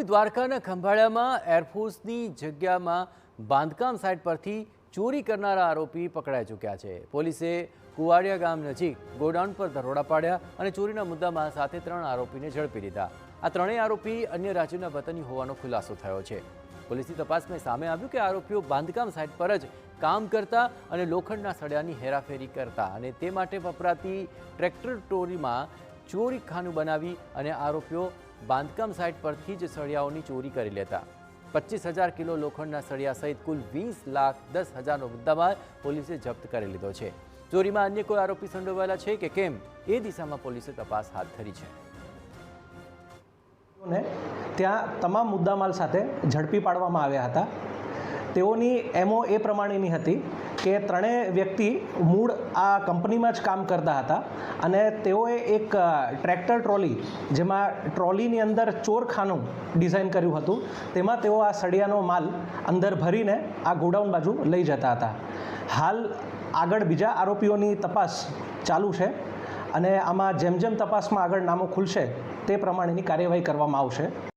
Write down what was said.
મોરબી દ્વારકાના ખંભાળિયામાં એરફોર્સની જગ્યામાં બાંધકામ સાઇટ પરથી ચોરી કરનારા આરોપી પકડાઈ ચૂક્યા છે। પોલીસે કુવાડિયા ગામ નજીક ગોડાઉન પર દરોડા પાડ્યા અને ચોરીના મુદ્દામાં સાથે 3 આરોપીને ઝડપી લીધા। આ ત્રણેય આરોપી અન્ય રાજ્યના વતની હોવાનો ખુલાસો થયો છે। પોલીસની તપાસમાં સામે આવ્યું કે આરોપીઓ બાંધકામ સાઇટ પર જ કામ કરતા અને લોખંડના સળિયાની હેરાફેરી કરતા અને તે માટે વપરાતી ટ્રેક્ટર ટ્રોલીમાં ચોરી ખાનું બનાવી અને આરોપીઓ બાંધકામ સાઇટ પરથી જ સળિયાઓની ચોરી કરી લેતા। 25,000 કિલો લોખંડના સળિયા સહિત કુલ 20,10,000નો મુદ્દામાલ પોલીસે જપ્ત કરી લીધો છે। ચોરીમાં અન્ય કોઈ આરોપી સંડોવાયેલા છે કે કેમ એ દિશામાં પોલીસે તપાસ હાથ ધરી છે। ત્યાં તમામ મુદ્દામાલ સાથે ઝડપી પાડવામાં આવ્યા હતા। તેઓની એમઓ એ પ્રમાણેની હતી કે ત્રણેય વ્યક્તિ મૂળ આ કંપનીમાં જ કામ કરતા હતા અને તેઓએ એક ટ્રેક્ટર ટ્રોલી, જેમાં ટ્રોલીની અંદર ચોરખાનું ડિઝાઇન કર્યું હતું, તેમાં તેઓ આ સળિયાનો માલ અંદર ભરીને આ ગોડાઉન બાજુ લઈ જતા હતા। હાલ આગળ બીજા આરોપીઓની તપાસ ચાલુ છે અને આમાં જેમ જેમ તપાસમાં આગળ નામો ખુલશે તે પ્રમાણેની કાર્યવાહી કરવામાં આવશે।